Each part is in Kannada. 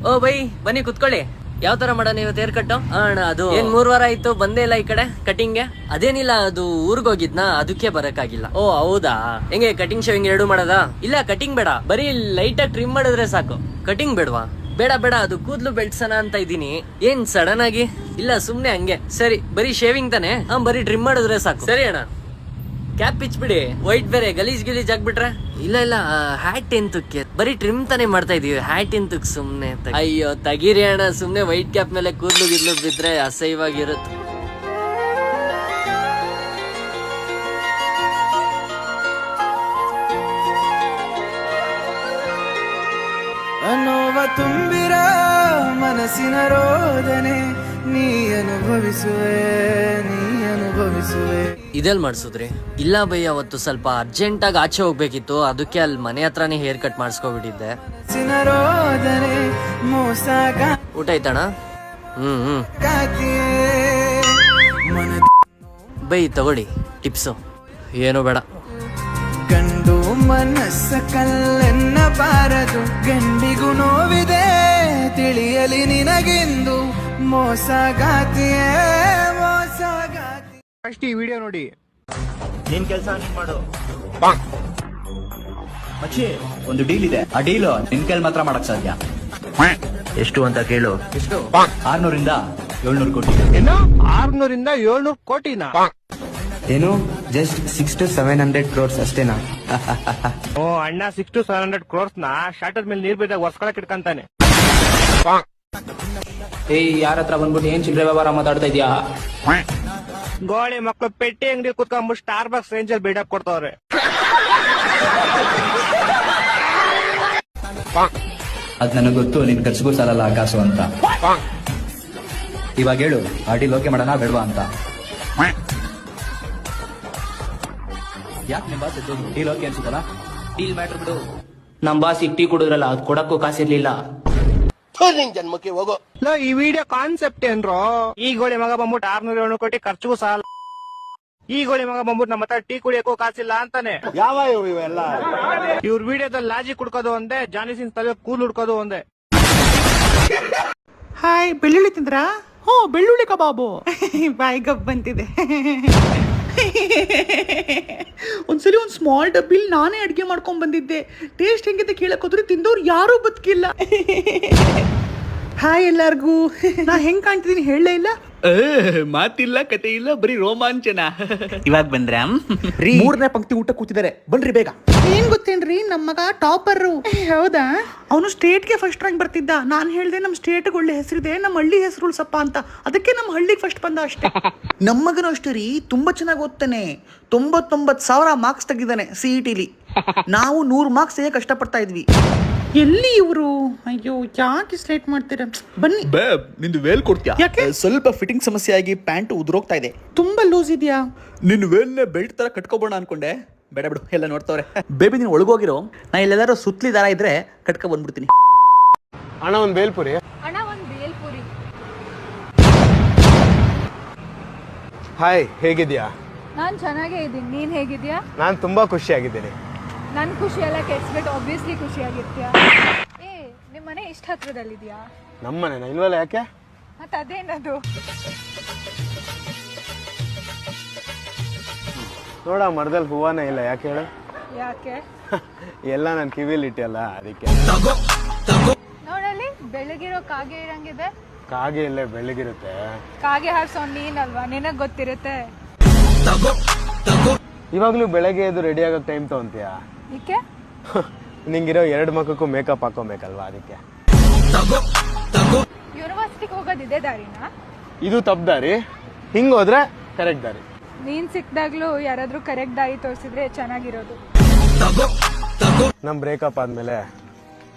ಓ ಬೈ ಬನ್ನಿ ಕುತ್ಕೊಳ್ಳಿ. ಯಾವ ತರ ಮಾಡೋಣ ಇವತ್ತು ಹೇರ್ ಕಟ್? ಅಣ್ಣ ಅದು ಏನ್ 3 ವಾರ ಆಯ್ತು ಬಂದೇ ಇಲ್ಲ ಈ ಕಡೆ ಕಟಿಂಗ್ಗೆ. ಅದೇನಿಲ್ಲ, ಅದು ಊರ್ಗ್ ಹೋಗಿದ್ನಾ, ಅದಕ್ಕೆ ಬರಕ್ಕಾಗಿಲ್ಲ. ಓ ಹೌದಾ? ಹೆಂಗೆ ಕಟಿಂಗ್ ಶೇವಿಂಗ್ 2 ಮಾಡೋದಾ? ಇಲ್ಲ ಕಟಿಂಗ್ ಬೇಡ, ಬರೀ ಲೈಟ್ ಆಗಿ ಟ್ರಿಮ್ ಮಾಡಿದ್ರೆ ಸಾಕು. ಕಟಿಂಗ್ ಬೇಡವಾ? ಬೇಡ ಬೇಡ, ಅದು ಕೂದ್ಲು ಬೆಳ್ಸೋಣ ಅಂತ ಇದೀನಿ. ಏನ್ ಸಡನ್ ಆಗಿ? ಇಲ್ಲ ಸುಮ್ನೆ ಹಂಗೆ. ಸರಿ ಬರೀ ಶೇವಿಂಗ್ ತಾನೆ? ಬರೀ ಟ್ರಿಮ್ ಮಾಡಿದ್ರೆ ಸಾಕು. ಸರಿ ಅಣ್ಣ. ಕ್ಯಾಪ್ ಬಿಚ್ಬಿಡಿ, ವೈಟ್ ಬೇರೆ ಗಲೀಜ್ ಆಗ್ಬಿಟ್ರೆ. ಇಲ್ಲ ಇಲ್ಲ, ಹ್ಯಾಟ್ ಎಂತಕ್ಕೆ? ಬರೀ ಟ್ರಿಮ್ ತಾನೇ ಮಾಡ್ತಾ ಇದೀವಿ, ಹ್ಯಾಟ್ ಎಂತಕ್ ಸುಮ್ನೆ? ಅಯ್ಯೋ ತಗಿರಿ ಅಣ್ಣ, ಸುಮ್ನೆ ವೈಟ್ ಕ್ಯಾಪ್ ಮೇಲೆ ಕೂದ್ಲು ಗಿದ್ಲು ಬಿದ್ರೆ ಅಸಹ್ಯವಾಗಿರುತ್ತೆ. ನೋವ ತುಂಬಿರ ಮನಸ್ಸಿನ ರೋದನೆ ನೀ ಅನುಭವಿಸುವೆ. ಇದೆಲ್ ಮಾಡ್ಸುದ್ರಿ? ಇಲ್ಲ ಭಯ್ಯ, ಅವತ್ತು ಸ್ವಲ್ಪ ಅರ್ಜೆಂಟ್ ಆಗಿ ಆಚೆ ಹೋಗ್ಬೇಕಿತ್ತು, ಅದಕ್ಕೆ ಅಲ್ಲಿ ಮನೆ ಹತ್ರನೇ ಹೇರ್ ಕಟ್ ಮಾಡಿಸ್ಕೊಬಿಟ್ಟಿದ್ದೆ. ಊಟ ಆಯ್ತಣ್ಣ? ಬೈ ತಗೊಳ್ಳಿ ಟಿಪ್ಸು. ಏನು ಬೇಡ. ಗಂಡು ಮನಸ್ಸ ಕಲ್ಲೆನ್ನ ಬಾರದು, ಗಂಡಿಗೂ ನೋವಿದೆ ತಿಳಿಯಲಿ ನಿನಗೆಂದು. ಮೋಸಗಾತಿಯೇ ಮೋಸಗಾತಿ. ಫಸ್ಟ್ ಈ ವಿಡಿಯೋ ನೋಡಿ. ಏನ್ ಕೆಲಸ ನೀನ್ ಮಾಡು. ಮಚ್ಚಿ ಒಂದು ಡೀಲ್ ಇದೆ, ಆ ಡೀಲ್ ನಿನ್ ಕೈಲಿ ಮಾತ್ರ ಮಾಡಕ್ ಸಾಧ್ಯ. ಎಷ್ಟು ಅಂತ ಕೇಳು. ಎಷ್ಟು? 600 ರಿಂದ 700 ಕೋಟಿ. ಏನು 600 ರಿಂದ 700 ಕೋಟಿನಾ? ಏನು ಜಸ್ಟ್ 600 to 700 crores ಅಷ್ಟೇನಾ? ಓ ಅಣ್ಣ 600 to 700 crores ನ ಶಾರ್ಟರ್ ಮೇಲೆ ನೀರ್ ಬಿದ್ದಾಗ ಒರ್ಸ್ಕೊಳಕ್ ಇಟ್ಕಂತಾನೆ. ಏಯ್ ಯಾರ ಹತ್ರ ಬಂದ್ಬಿಟ್ಟು ಏನ್ ಚಿಲ್ಲರೆ ವ್ಯವಹಾರ ಮಾತಾಡ್ತಾ ಇದ್ಯಾ? ಗೋಳಿ ಮಕ್ಳು ಪೆಟ್ಟಿ ಅಂಗಡಿ ಕುತ್ಕೊಂಡ್ಬಿಟ್ಟು ಸ್ಟಾರ್ ಬಾಕ್ಸ್ ರೇಂಜ್ ಅಲ್ಲಿ ಬಿಲ್ಡಪ್ ಕೊಡ್ತಾವ್ರೆ. ಅದ್ ನನಗ್ ಗೊತ್ತು, ನಿನ್ ಖರ್ಚಿಗೂ ಸಾಲಲ್ಲ ಆಕಾಶು ಅಂತ. ಇವಾಗ ಹೇಳು, ಆ ಡೀಲ್ ಓಕೆ ಮಾಡೋಣ ಬೇಡವಾ ಅಂತ? ಯಾಕೆ ನಿಮ್ ಬಾಸ್ ಡೀಲ್ ಓಕೆ ಅನ್ಸುತ್ತಲ್ಲ? ಡೀಲ್ ಮ್ಯಾಟ್ರ್ ಬಿಡು. ನಮ್ ಬಾಸ್ ಈಗ ಟೀ ಕುಡಿದ್ರಲ್ಲ, ಅದ್ ಕೊಡಕ್ಕೂ ಕಾಸಿರ್ಲಿಲ್ಲ. ಜನ್ಮಕ್ಕೆ ಹೋಗೋ. ಈ ವಿಡಿಯೋ ಕಾನ್ಸೆಪ್ಟ್ ಏನ್ರೋ? ಈ ಗೋಳಿ ಮಗ ಬಂದ್ಬಿಟ್ಟು 600-700 ಕೋಟಿ ಖರ್ಚಿಗೂ ಸಾಲ. ಈ ಗೋಳಿ ಮಗ ಬಂದ್ಬಿಟ್ಟು ನಮ್ಮ ಹತ್ರ ಟೀ ಕುಡಿಯಕ್ಕೂ ಕಾಸಿಲ್ಲ ಅಂತಾನೆ. ಯಾವ ಇವೆಲ್ಲ? ಇವ್ರ ವಿಡಿಯೋದಲ್ಲಿ ಲಾಜಿಕ್ ಹುಡ್ಕೋದು ಒಂದೇ, ಜಾನಿಸಿನ್ ತಲೆ ಕೂಲ್ ಹುಡ್ಕೋದು ಒಂದೇ. ಹಾಯ್, ಬೆಳ್ಳುಳ್ಳಿ ತಿಂದ್ರಾ? ಹ್ಞೂ, ಬೆಳ್ಳುಳ್ಳಿ ಕಬಾಬು. ಬಾಯಿ ಗಬ್ ಬಂತಿದೆ. ಒಂದ್ಸಲಿ ಒಂದು ಸ್ಮಾಲ್ ಡಬ್ಬಿಲ್ ನಾನೇ ಅಡ್ಗೆ ಮಾಡ್ಕೊಂಡ್ ಬಂದಿದ್ದೆ. ಟೇಸ್ಟ್ ಹೆಂಗಿದೆ ಕೇಳಕ್ ಹೋದ್ರೆ ತಿಂದವ್ರು ಯಾರೂ ಬದುಕಿಲ್ಲ. ಹಾಯ್ ಎಲ್ಲಾರ್ಗೂ. ನಾ ಹೆಂಗ್ ಕಾಣ್ತಿದೀನಿ ಹೇಳಲೇ ಇಲ್ಲ? ಮಾತಿಲ್ಲ ಕತೆ ಇಲ್ಲ, ಬರೀ ರೋಮಾಂಚನ. ಇವಾಗ ಬಂದ್ರ? 3ನೇ ಪಂಕ್ತಿ ಊಟ ಕೂತಿದ್ದಾರೆ, ಬನ್ರಿ ಬೇಗ. ಏನ್ ಗೊತ್ತೇನ್ರಿ, ನಮ್ಮ ಮಗ ಟಾಪರ್. ಹೌದಾ? ಅವನು ಸ್ಟೇಟ್ಗೆ ಫಸ್ಟ್ ರ್ಯಾಂಕ್ ಬರ್ತಿದ್ದ. ನಾನು ಹೇಳ್ದೆ ನಮ್ಮ ಸ್ಟೇಟ್ ಒಳ್ಳೆ ಹೆಸರಿದೆ, ನಮ್ಮ ಹಳ್ಳಿ ಹೆಸರು ಉಳ್ಸಪ್ಪ ಅಂತ. ಅದಕ್ಕೆ ನಮ್ಮ ಹಳ್ಳಿಗೆ ಫಸ್ಟ್ ಬಂದ ಅಷ್ಟೇ. ನಮ್ಮ ಮಗನು ಅಷ್ಟೇ ರೀ, ತುಂಬಾ ಚೆನ್ನಾಗಿ ಓದ್ತಾನೆ. 99,000 ಮಾರ್ಕ್ಸ್ ತೆಗಿದಾನೆ CET-ಲಿ. ನಾವು 100 ಮಾರ್ಕ್ಸ್ ಹೇಗೆ ಕಷ್ಟಪಡ್ತಾ ಇದ್ವಿ. ಎಲ್ಲಿ ಇವರು? ಅಯ್ಯೋ ಯಾಕೆ ಸ್ಲೇಟ್ ಮಾಡ್ತೀರಾ? ಬನ್ನಿ. ನಿಂದು ವೇಲ್ ಕೊಡ್ತೀಯಾ? ಯಾಕೆ? ಸ್ವಲ್ಪ ಫಿಟ್ಟಿಂಗ್ ಸಮಸ್ಯೆ ಆಗಿ ಪ್ಯಾಂಟ್ ಉದುರೋಗ್ತಾ ಇದೆ. ತುಂಬಾ ಲೂಸ್ ಇದೆಯಾ? ನಿನ್ನ ವೇಲ್ನ ಬೆಲ್ಟ್ ತರ ಕಟ್ಕೋಬೋಣ ಅನ್ಕೊಂಡೆ. ಬೇಡ ಬಿಡು, ಎಲ್ಲ ನೋಡ್ತಾವ್ರೆ. ಬೇಬಿ ನೀನು ಒಳಗೋಗಿರೋ, ನಾ ಎಲ್ಲಾದ್ರೂ ಸುತ್ತಲಿ ದಾರ ಇದ್ರೆ ಕಟ್ಕೊ ಬಂದ್ಬಿಡ್ತೀನಿ. ಅಣ್ಣ ಒಂದ್ ಬೇಲ್ಪುರಿ. ಹಾಯ್, ಹೇಗಿದ್ಯಾ? ನಾನ್ ಚೆನ್ನಾಗೇ ಇದ್ದೀನಿ. ನೀನ್ ಹೇಗಿದ್ಯಾ? ನಾನ್ ತುಂಬಾ ಖುಷಿಯಾಗಿದ್ದೀನಿ. ನನ್ ಖುಷಿ ಎಲ್ಲ ಕೆಡ್ಸ್ಬಿಟ್ಟು ಆಬ್ವಿಯಸ್ಲಿ ಖುಷಿಯಾಗಿರ್ತೀಯ. ಏ, ನಿಮ್ ಮನೆ ಇಷ್ಟ ಹತ್ರದಲ್ಲಿದ್ಯಾ? ನಮ್ಮ ಮನೆನಾ? ಇಲ್ವಲ್ಲ, ಯಾಕೆ? ಮತ್ ಅದೇನದು? ನೋಡ, ಮರದಲ್ಲಿ ಹೂವಾನೇ ಇಲ್ಲ, ಯಾಕೆ ಹೇಳು? ಯಾಕೆ? ಎಲ್ಲ ನನ್ ಕಿವಿಲಿ ಇಟ್ಟಿಯಲ್ಲ, ಅದಕ್ಕೆ. ನೋಡಲ್ಲಿ ಬೆಳಗಿರೋ ಕಾಗೆ ಇರಂಗಿದೆ. ಕಾಗೆ ಇಲ್ಲೇ ಬೆಳಗಿರುತ್ತೆ. ಕಾಗೆ ಹಾರ್ಸೋ ನೀನಲ್ವಾ, ನಿನಗ್ ಗೊತ್ತಿರುತ್ತೆ. ಇವಾಗ್ಲೂ ಬೆಳಗ್ಗೆ ಎದ್ದು ರೆಡಿ ಆಗೋ ಟೈಮ್ ತಗೊಂತೀಯ? ಏಕೆ? ನಿಂಗಿರೋ 2 ಮಕ್ಕಕ್ಕೂ ಮೇಕಪ್ ಹಾಕೋಬೇಕಲ್ವಾ, ಅದಕ್ಕೆ. ಯೂನಿವರ್ಸಿಟಿಗೆ ಹೋಗೋದಿದೆ ದಾರಿನಾ? ಇದು ತಪ್ಪು ದಾರಿ, ಹಿಂಗ್ ಹೋದ್ರೆ ಕರೆಕ್ಟ್ ದಾರಿ. ನೀನ್ ಸಿಕ್ದಾಗ್ಲೂ ಯಾರಾದ್ರೂ ಕರೆಕ್ಟ್ ದಾರಿ ತೋರಿಸಿದ್ರೆ ಚೆನ್ನಾಗಿರೋದು. ನಮ್ ಬ್ರೇಕಪ್ ಆದ್ಮೇಲೆ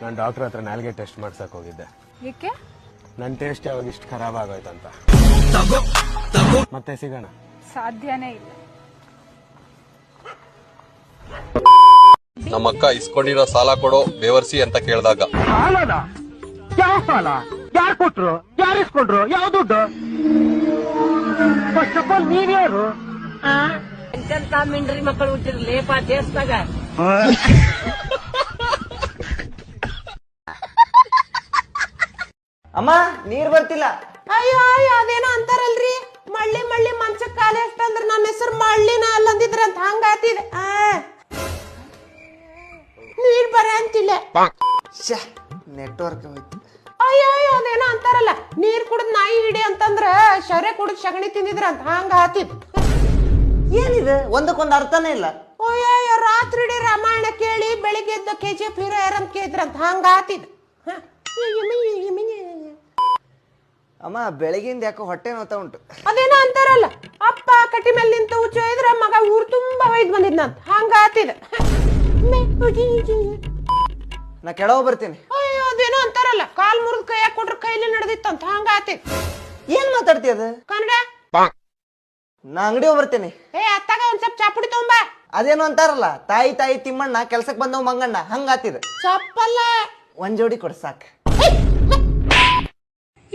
ನಾನು ಡಾಕ್ಟರ್ ಹತ್ರ ನಾಲ್ಗೆ ಟೆಸ್ಟ್ ಮಾಡ್ಸಕ್ ಹೋಗಿದ್ದೆ. ಏಕೆ? ನನ್ ಟೇಸ್ಟ್ ಯಾವಾಗ ಇಷ್ಟು ಖರಾಬ್ ಆಗೋಯ್ತಂತ. ಮತ್ತೆ ಸಿಗೋಣ. ಸಾಧ್ಯನೇ ಇಲ್ಲ. ನಮ್ಮಕ್ಕ ಇಸ್ಕೊಂಡಿರೋ ಸಾಲ ಕೊಡೋ ಬೇವರ್ಸಿ ಅಂತ ಕೇಳಿದಾಗ, ಯಾವ ಸಾಲ? ಯಾರು ಕೊಟ್ರು? ಯಾರು ಇಸ್ಕೊಂಡ್ರು? ಯಾವ ದುಡ್ಡು? ಫಸ್ಟ್ ಆಫ್ ಆಲ್ ನೀವ್ಯಾರು? ಮಿಂಡ್ರಿ ಮಕ್ಕಳು ಹುಟ್ಟಿರ್ಲೇಪ ದೇಶದಾಗ. ಅಮ್ಮ ನೀರ್ ಬರ್ತಿಲ್ಲ. ಅಯ್ಯೋ ಅಯ್ಯೋ ಅದೇನೋ ಅಂತಾರಲ್ರಿ, ಮಳ್ಳಿ ಮಳ್ಳಿ ಮಂಚಕ್ ಕಾಲ ಎಷ್ಟಂದ್ರ ನನ್ನ ಹೆಸರು ಮಳ್ಳಿನ ಅಲ್ಲಂದಿದ್ರ ಅಂತ ಹಂಗ ಆತಿದೆ. ನೀರ್ ಬರ ಅಂತಿಲ್ಲ. ನೆಟ್ವರ್ಕ್ ಹೋಯ್ತು. ಅಯ್ಯೋ ಅಯ್ಯೋ ಅದೇನೋ ಅಂತಾರಲ್ಲ, ನೀರ್ ಕುಡಿದ್ ನಾಯಿ ಹಿಡಿ ಅಂತಂದ್ರ ಶರೆ ಕುಡಿದ್ ಸಗಣಿ ತಿಂದಿದ್ರ ಅಂತ ಹಂಗ ಆತಿದ್. ಏನಿದೆ ಒಂದಕ್ಕೊಂದು ಅರ್ಥನೇ ಇಲ್ಲ. ಅಯ್ಯೋ ಅಯ್ಯೋ ರಾತ್ರಿ ಇಡೀ ರಾಮಾಯಣ ಕೇಳಿ ಬೆಳಿಗ್ಗೆ ಎದ್ದ KGF ಹೀರೋ ಯಾರಂತ ಕೇಳಿದ್ರ ಅಂತ ಹಂಗ ಆತಿದ್. ಅಮ್ಮ ಬೆಳಗಿಂದ ಯಾಕೋ ಹೊಟ್ಟೆ ನೋತಾ ಉಂಟು. ಅದೇನೋ ಅಂತಾರಲ್ಲ, ಅಪ್ಪ ಕಟ್ಟಿ ಮೇಲೆ ನಿಂತು ಹುಚ್ಚು ಇದ್ರ ಮಗ ಊರ್ ತುಂಬಾ ಒಯ್ದ್ ಬಂದಿದ್ನಂತ ಹಂಗ ಆತಿದ. ನಾ ಕೆಳಗೆ ಬರ್ತೀನಿ. ಅಯ್ಯೋ ಅದೇನೋ ಅಂತಾರಲ್ಲ, ಕಾಲ್ ಮುರಿದ್ ಕೈಯಾಗ ಕೊಟ್ರ ಕೈಲಿ ನಡೆದಿತ್ತಂತ ಹಂಗ ಆತಿದ್. ಏನ್ ಮಾತಾಡ್ತಿ ಅದು ಕನ್ನಡ? ನಾ ಅಂಗಡಿ ಹೋಗ್ಬರ್ತೀನಿ. ಅತ್ತಾಗ ಒಂದ್ ಸ್ವಲ್ಪ ಚಾಪುಡಿ ತಗೊಂಬ. ಅದೇನು ಅಂತಾರಲ್ಲ, ತಾಯಿ ತಾಯಿ ತಿಮ್ಮಣ್ಣ ಕೆಲ್ಸಕ್ ಬಂದವ್ ಮಂಗಣ್ಣ ಹಂಗಾತಿದ. ಚಪ್ಪಲ್ಲ ಒಂದ್ ಜೋಡಿ ಕೊಡ್ ಸಾಕ್.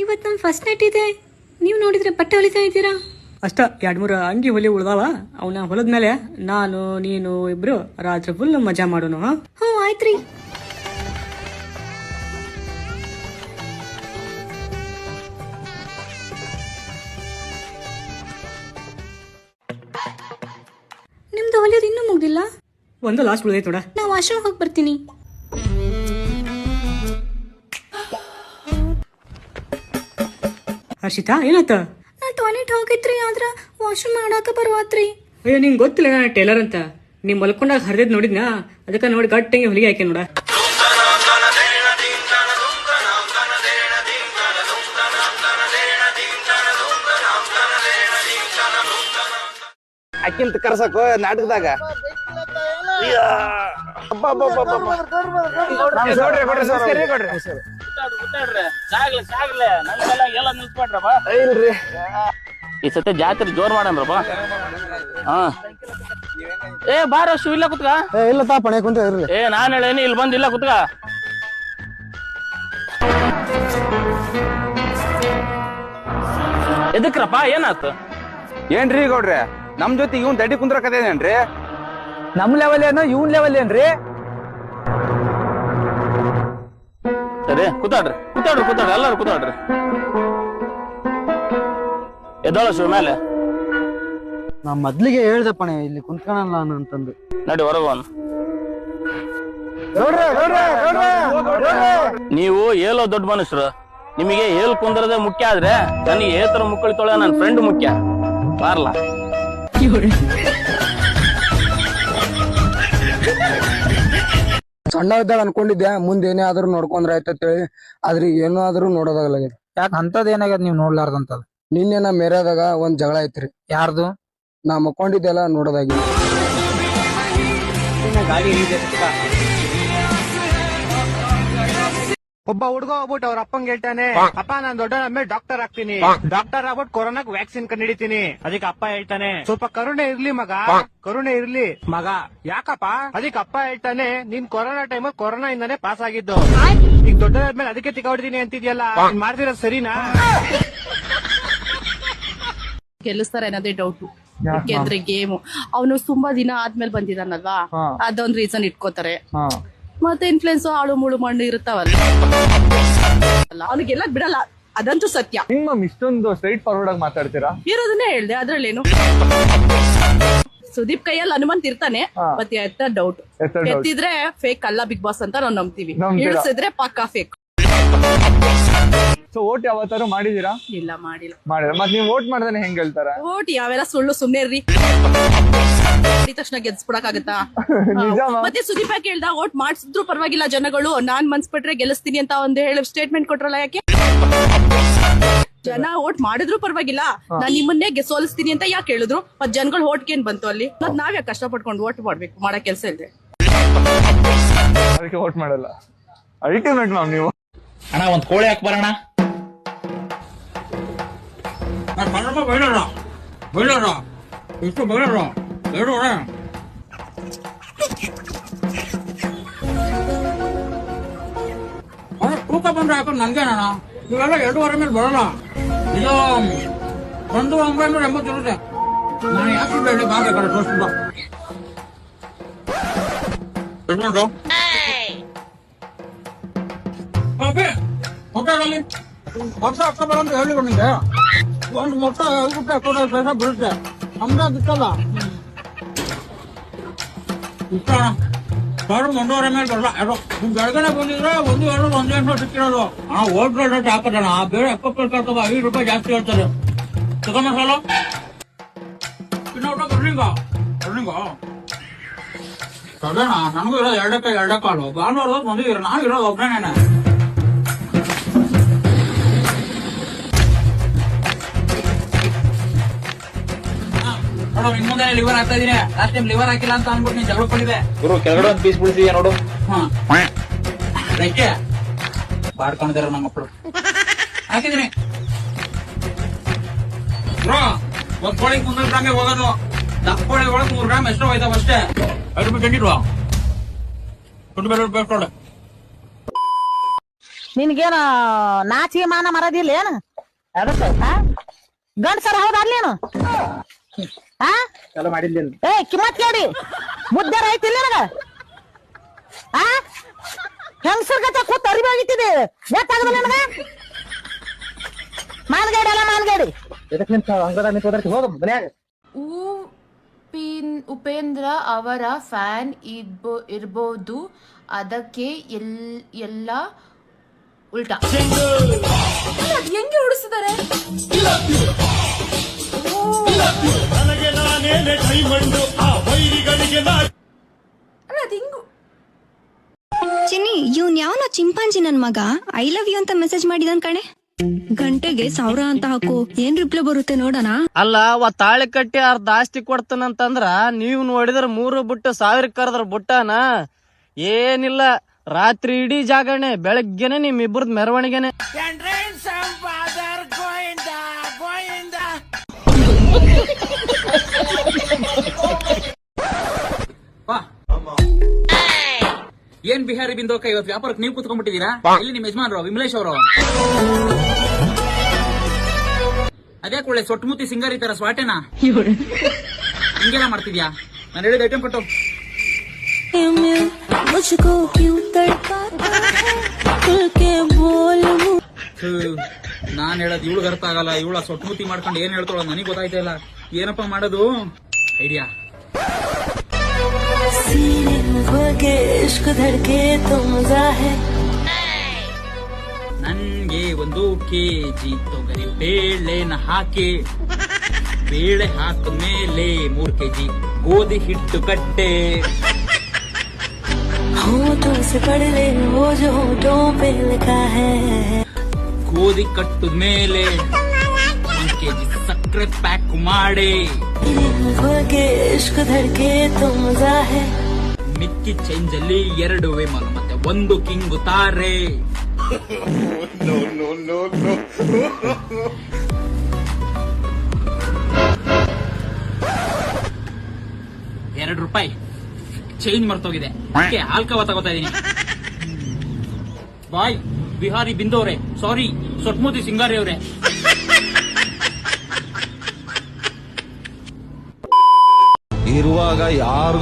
ಇವತ್ತು ನಮ್ಮ ಫಸ್ಟ್ ನೈಟ್ ಇದೆ, ನೀವು ನೋಡಿದ್ರೆ ಬಟ್ಟೆ ಹೊಲಿತಾ ಇದ್ದೀರಾ? ಅಷ್ಟ 2-3 ಅಂಗಿ ಹೊಲಿ ಉಳ್ದಾವ, ಅವನ ಹೊಲದ್ಮೇಲೆ ನಾನು ನೀನು ಇಬ್ರು ರಾತ್ರಿ ಫುಲ್ ಮಜಾ ಮಾಡೋಣ. ಹ್ಞೂ ಆಯ್ತ್ರಿ. ನಿಮ್ದು ಹೊಲಿಯೋದು ಇನ್ನೂ ಮುಗ್ದಿಲ್ಲ? ಒಂದು ಲಾಸ್ಟ್ ಉಳ್ದೈತೆ ನೋಡ. ನಾ ವಾಶ್ರೂಮ್ ಹೋಗಿ ಬರ್ತೀನಿ. ಹರ್ಷಿತಾ ಏನಾಯ್ತ? ನಾ ಟಾಯ್ಲೆಟ್ ಹೋಗಿದ್ರಿ, ಆದ್ರ ವಾಶ್ರೂಮ್ ಮಾಡಾಕ ಬರ್ವಾತ್ರಿ. ಅಯ್ಯೋ ನಿಂಗೆ ಗೊತ್ತಿಲ್ಲ ನಾನು ಟೇಲರ್ ಅಂತ. ನೀ ಮಲ್ಕೊಂಡಾಗ ಹರಿದ್ ನೋಡಿದ್ನಾ, ಅದಕ್ಕೆ ನೋಡಿ ಗಟ್ಟಂಗೆ ಹೊಲಿಗೆ ಹಾಕಿ ನೋಡ. ಅಕ್ಕಿಂತ ಕರ್ಸಕು ನಾಟಕದಾಗ. ಈ ಸತಿ ಜಾತ್ರೆ ಜೋರ್ ಮಾಡಂದ್ರಪ್ಪ. ಏ ಬಾರ ಶೂ ಇಲ್ಲ ಕುತ್ಕ. ಇಲ್ಲ ತಾಪಣೆ ಕುಂತ ಇರ್ರಿ. ನಾನ್ ಹೇಳೇನಿ ಇಲ್ಲಿ ಬಂದ್ ಇಲ್ಲ ಕುತ್ಕ. ಎದಕ್ರಪ್ಪ ಏನಾಯ್ತು? ಏನ್ರಿ ಗೌಡ್ರೆ, ನಮ್ ಜೊತೆ ಇವ್ನ್ ದಡ್ಡಿ ಕುಂದ್ರಕದೇನೇನ್ರಿ? ನಮ್ ಲೆವೆಲ್ ಏನೋ ಇವ್ನ್ ಲೆವೆಲ್ ಏನ್ರಿ? ಸರಿ ಕೂತಾಡ್ರಿ ಕೂತಾಡ್ರಿ ಕೂತಾಡ್ರಿ ಎಲ್ಲಾರು ಕೂತಾಡ್ರಿ. ಎದ್ದೋಳ ಶಿವ ಮೇಲೆ. ನಾ ಮೊದ್ಲಿಗೆ ಹೇಳ್ದಪ್ಪಣೆ ಇಲ್ಲಿ ಕುಂತ್ಕೊಳ್ಳಲ್ಲ ಅಂತಂದು. ನಡಿ ಹೊರಗೋನ್. ನೀವು ಏಲೋ ದೊಡ್ಡ ಮನುಷ್ಯರು, ನಿಮಗೆ ಏಲ್ ಕುಂದ್ರದೆ ಮುಖ್ಯ ಆದ್ರೆ ನನಗೆ ಏತರ ಮುಕ್ಕಳಿ ತೊಳೆ ನನ್ನ ಫ್ರೆಂಡ್ ಮುಖ್ಯ. ಬಾರ್ಲ ಸಣ್ಣ ಇದ್ದಾಳ ಅನ್ಕೊಂಡಿದ್ದೆ, ಮುಂದೆ ಏನೇ ಆದ್ರೂ ನೋಡ್ಕೊಂಡ್ರ ಆಯ್ತೇಳಿ, ಆದ್ರೆ ಏನೋ ಆದ್ರೂ ನೋಡೋದಾಗಲ್ಲ. ಯಾಕೆ ಅಂತದ್ ಏನಾಗ್ಯದ ನೀವ್ ನೋಡ್ಲಾರ್ದಂತದ್? ನಿನ್ನೆ ನಾ ಮೇರೆದಾಗ ಒಂದ್ ಜಗಳ ಐತ್ರಿ. ಯಾರ್ದು? ನಾ ಮಕ್ಕೊಂಡಿದ್ದೆಲ್ಲ ನೋಡೋದಾಗಿ. ಒಬ್ಬ ಹುಡುಗ ಹೋಗ್ಬಿಟ್ಟು ಅವ್ರ ಅಪ್ಪಂಗೆ ಹೇಳ್ತಾನೆ, ಅಪ್ಪ ನಾನ್ ದೊಡ್ಡ ಮೇಲೆ ಡಾಕ್ಟರ್ ಆಗ್ತೀನಿ, ಡಾಕ್ಟರ್ ಆಗ್ಬಿಟ್ಟು ಕೊರೋನಾಕ್ ವ್ಯಾಕ್ಸಿನ್ ಕಂಡಿಡಿತೀನಿ. ಅದಕ್ಕೆ ಅಪ್ಪ ಹೇಳ್ತಾನೆ, ಸ್ವಲ್ಪ ಕರುಣೆ ಇರ್ಲಿ ಮಗ, ಕರುಣೆ ಇರ್ಲಿ ಮಗ. ಯಾಕಪ್ಪ? ಅದಕ್ಕೆ ಅಪ್ಪ ಹೇಳ್ತಾನೆ, ನೀನ್ ಕೊರೋನಾ ಟೈಮಲ್ಲಿ ಕೊರೋನಾ ಇಂದಾನೆ ಪಾಸ್ ಆಗಿದ್ದು, ಈಗ ದೊಡ್ಡದಾದ್ಮೇಲೆ ಅದಕ್ಕೆ ತಿಕ್ಕಾಡ್ತೀನಿ ಅಂತಿದ್ಯಲ್ಲ, ಮಾಡ್ತಿರೋದು ಸರಿನಾ? ಗೆಲ್ಲಿಸ್ತಾರೆ ಅನ್ನೋದೇ ಡೌಟ್. ಯಾಕೆಂದ್ರೆ ಗೇಮು ಅವನು ತುಂಬಾ ದಿನ ಆದ್ಮೇಲೆ ಬಂದಿದಾನಲ್ವಾ, ಅದೊಂದ್ ರೀಸನ್ ಇಟ್ಕೋತಾರೆ. ಮತ್ತೆ ಇನ್ಫ್ಲುಯೆನ್ಸ್ ಆಳು ಮುಳು ಮಣ್ಣು ಇರುತ್ತಾವಲ್ಲ, ಅವನಿಗೆಲ್ಲ ಬಿಡಲ್ಲ, ಅದಂತೂ ಸತ್ಯ. ಇಷ್ಟೊಂದು ಸ್ಟ್ರೈಟ್ ಫಾರ್ವರ್ಡ್ ಆಗಿ ಮಾತಾಡ್ತೀರಾ? ಇರೋದನ್ನೇ ಹೇಳ್ದೆ, ಅದ್ರಲ್ಲೇನು. ಸುದೀಪ್ ಕೈಯಲ್ಲಿ ಹನುಮಂತ್ ಇರ್ತಾನೆ, ಮತ್ತೆ ಎತ್ತ ಡೌಟ್. ಎತ್ತಿದ್ರೆ ಫೇಕ್ ಅಲ್ಲ ಬಿಗ್ ಬಾಸ್ ಅಂತ ನಾವು ನಂಬ್ತೀವಿ, ಇಳಿಸಿದ್ರೆ ಪಕ್ಕಾ ಫೇಕ್. ಸೊ ವೋಟ್ ಯಾವತ್ತಾರು ಮಾಡಿದೀರಾ? ಇಲ್ಲ ಮಾಡಿಲ್ಲ. ಮತ್ತೆ ನೀವು ವೋಟ್ ಮಾಡ್ದಾನೆ ಹೆಂಗ್ ಹೇಳ್ತಾರ? ವೋಟ್ ಯಾವೆಲ್ಲ ಸುಳ್ಳು, ಸುಮ್ನೆ ಇರ್ರಿ. ತಕ್ಷಣ ಗೆಲ್ಸ್ಬಿಡಕ್ಕಾಗತ್ತಾ? ಮತ್ತೆ ಸುದೀಪ ಕೇಳ್ದ, ವೋಟ್ ಮಾಡಿಸಿದ್ರು ಪರವಾಗಿಲ್ಲ ಜನಗಳು, ನಾನ್ ಮನ್ಸ್ಬಿಟ್ರೆ ಗೆಲ್ಲಿಸ್ತೀನಿ ಅಂತ ಒಂದು ಹೇಳಿ ಸ್ಟೇಟ್ಮೆಂಟ್ ಕೊಟ್ರಲ್ಲ, ಯಾಕೆ? ಜನ ವೋಟ್ ಮಾಡಿದ್ರು ಪರವಾಗಿಲ್ಲ, ನಾನ್ ನಿಮ್ಮನ್ನೇ ಸೋಲಿಸ್ತೀನಿ ಅಂತ ಯಾಕೆ ಹೇಳಿದ್ರು? ಮತ್ ಜನಗಳು ವೋಟ್ಗೆ ಏನ್ ಬಂತು ಅಲ್ಲಿ? ಮತ್ ನಾವ್ಯಾಕೆ ಕಷ್ಟಪಟ್ಕೊಂಡು ವೋಟ್ ಮಾಡ್ಬೇಕು? ಮಾಡೋ ಕೆಲಸ ಇದೆ. ಅದಕ್ಕೆ ವೋಟ್ ಮಾಡಲ್ಲ. ಅಲ್ಟಿಮೇಟ್ ಮ್ಯಾಮ್ ನೀವು. ಅಣ್ಣ ಒಂದ್ ಕೋಳಿ ಹಾಕ್ ಬರೋಣ. ತೂಕ ಬಂದ್ರೆ ಹಾಕೊಂಡು ನನ್ಗೇನಣ್ಣ, ಇವೆಲ್ಲ 2.5 ಮೇಲೆ ಬರೋಲ್ಲ. ಇದು 1980 ಇರುತ್ತೆ. ನಾನು ಯಾಕೆ ಬೇಡ ಭಾಗ ಕಡೆ ತೋರಿಸ್ಬಿಡ ಹೋಟೆಲಲ್ಲಿ ವರ್ಷ ಅಕ್ಟೋಬರ್ ಅಂತ ಹೇಳಿದ್ರು ನಿಂಗೆ ಒಂದು ಮೊಟ್ಟ 5 ರೂಪಾಯಿ ಕೊಡೋ ಪೈಸೆ ಬೀಳುತ್ತೆ ನಮ್ಗೆ ಬಿತ್ತಲ್ಲ ಇಷ್ಟ ಸಾವಿರದ 100 ಮೇಲೆ ಬರಲ್ಲ ಅದು ನಿಮ್ ಬೆಳಗ್ಗೆ ಬಂದಿದ್ರೆ 1 ಸಿಕ್ಕಿರೋದು ಓಟ್ ರೇಟ್ ಹಾಕೋಣ ಬೇರೆ 70 ಕಳ್ಕೊಬ 5 ರೂಪಾಯಿ ಜಾಸ್ತಿ ಹೇಳ್ತಾರೆ ಚಿಕನ್ ಮಸಾಲ ಇನ್ನ ಊಟ ಬರ್ಲಿಂಗ ಸದಣ ನನಗೂ ಇರೋದು 2 ಕಾಲು ಭಾನುವಾರ ಬಂದಿದ್ದೀರ ನಾನು ಇರೋದು ಒಬ್ಬನೇನೆ ನೋಡು ಇನ್ ಮುಂದೆ ಲಿವರ್ ಹಾಕ್ತಾ ಇದೀನಿ ಲಾಸ್ಟ್ ಟೈಮ್ ಲಿವರ್ ಹಾಕಿಲ್ಲ ಅಂತ ಅನ್ಬಿಟ್ಟು ನೀನ್ ಜಗಳ ಪಡಿದೆ ಗುರು ಕೆಳಗಡೆ ಒಂದು ಪೀಸ್ ಬಿಡ್ತೀಯ ನೋಡು. ಅದಕ್ಕೆ ಬಾಡ್ಕೊಂಡಿದಾರ ನಮ್ಮ ಮಕ್ಕಳು ಹಾಕಿದೀನಿ ಬ್ರೋ ಒಂದ್ ಕೋಳಿಗೆ 300 ಗ್ರಾಮೇ ಹೋಗೋದು ದಪ್ಪ ಕೋಳಿ ಒಳಗೆ 3 ಗ್ರಾಮ್ ಎಷ್ಟೋ ಹೋಯ್ತಾವ ಅಷ್ಟೇ 5 ರೂಪಾಯಿ ಗಂಡಿಲ್ವಾ ದುಡ್ಡು ಬೇರೆ ಬೇಡ್ಕೊಡ ನಿನ್ಗೇನ ನಾಚಿಗೆ ಮಾನ ಮರದಿಲ್ಲ ಏನು ಗಂಡಸರ ಹೌದಾರ್ಲೇನು ಚಲೋ ಮಾಡಿದ್ದೇನೆ ಏ ಕಿಮ್ಮತ್ ಕೇಳಿ ಮುದ್ದೆ ರೈತಿಲ್ಲ ನನಗ ಹೆಂಗಸರ್ ಗತ ಕೂತ್ ಅರಿವಾಗಿತ್ತಿದೆ ಗೊತ್ತಾಗಲ್ಲ ನನಗ ಮಾನ್ಗಾಡಿ ಅಲ್ಲ ಮಾನ್ಗಾಡಿ ಉಪೇಂದ್ರ ಅವರ ಫ್ಯಾನ್ ಇರ್ಬೋದು ಅದಕ್ಕೆ ಎಲ್ಲ ಉಲ್ಟಾ ಹೆಂಗೆ ಉಡಿಸಿದ್ದಾರೆ ಚಿನ್ನಿ ಇವ್ನ್ ಯಾವನೋ ಚಿಂಪಾಂಜಿ ನನ್ ಮಗ ಐ ಲವ್ ಯು ಅಂತ ಮೆಸೇಜ್ ಮಾಡಿದನ್ ಕಣೆ ಗಂಟೆಗೆ 1000 ಅಂತ ಹಾಕು ಏನ್ ರಿಪ್ಲೈ ಬರುತ್ತೆ ನೋಡೋಣ. ಅಲ್ಲ ತಾಳಿ ಕಟ್ಟಿ ಅರ್ಧ ಆಸ್ತಿ ಕೊಡ್ತಾನಂತಂದ್ರ ನೀವ್ ನೋಡಿದ್ರ 3 ಬುಟ್ಟ 1000 ಕರೆದ್ರ ಬುಟ್ಟನ ಏನಿಲ್ಲ ರಾತ್ರಿ ಇಡೀ ಜಾಗರಣೆ ಬೆಳಗ್ಗೆನೆ ನಿಮ್ಮಿಬ್ಬರದ್ ಮೆರವಣಿಗೆನೆ. ಏನ್ ಬಿಹಾರಿ ಬಿಂದೋಕ ಇವತ್ತು ವ್ಯಾಪಾರಕ್ಕೆ ನೀವು ಕುತ್ಕೊಂಡ್ಬಿಟ್ಟಿದ್ದೀರಾ ಇಲ್ಲಿ ನಿಮ್ ಯಜಮಾನ್ರು ವಿಮಲೇಶ್ ಅವರು ಅದೇ ಒಳ್ಳೆ ಸೊಟ್ಟಮುತ್ತಿ ಸಿಂಗಾರಿ ತರ ಸ್ವಾಟೆನಾ ಹಿಂಗೆಲ್ಲ ಮಾಡ್ತಿದ್ಯಾ ನಾನು ಹೇಳಿದ ಐಟಮ್ ಕೊಟ್ಟು ನಾನ್ ಹೇಳದ್ ಇವಳು ಅರ್ಥ ಆಗಲ್ಲ ಇವಳ ಸೊಟ್ಟಮುತ್ತಿ ಮಾಡ್ಕೊಂಡು ಏನ್ ಹೇಳ್ತಾಳ ನನಗೆ ಗೊತ್ತಾಯ್ತಾ ಇಲ್ಲ ಏನಪ್ಪಾ ಮಾಡೋದು ಐಡಿಯಾ ನನ್ಗೆ 1 kg ತೊಗರಿ ಬೇಳೆನ ಹಾಕಿ ಬೇಳೆ ಹಾಕಿದ್ಮೇಲೆ 3 kg ಗೋಧಿ ಹಿಟ್ಟು ಕಟ್ಟೆ ಗೋಧಿ ಕಟ್ಟಿದ್ಮೇಲೆ 1 kg ಸಕ್ಕರೆ ಪ್ಯಾಕ್ ಮಾಡಿ ಮಿಕ್ಕಿ ಚೇಂಜ್ ಅಲ್ಲಿ 2 ವಿಮಲ್ ಮತ್ತೆ 1 ಕಿಂಗು ತಾರೆ ₹2 ಚೇಂಜ್ ಮರ್ತೋಗಿದೆ ಆಲ್ಕವ ತಗೋತಾ ಇದೀನಿ ಬಾಯ್ ಬಿಹಾರಿ ಬಿಂದೋರೆ ಸಾರಿ ಸೊಟ್ಮೋದಿ ಸಿಂಗಾರಿ ಅವರೇ ಇರುವಾಗ ಯಾರು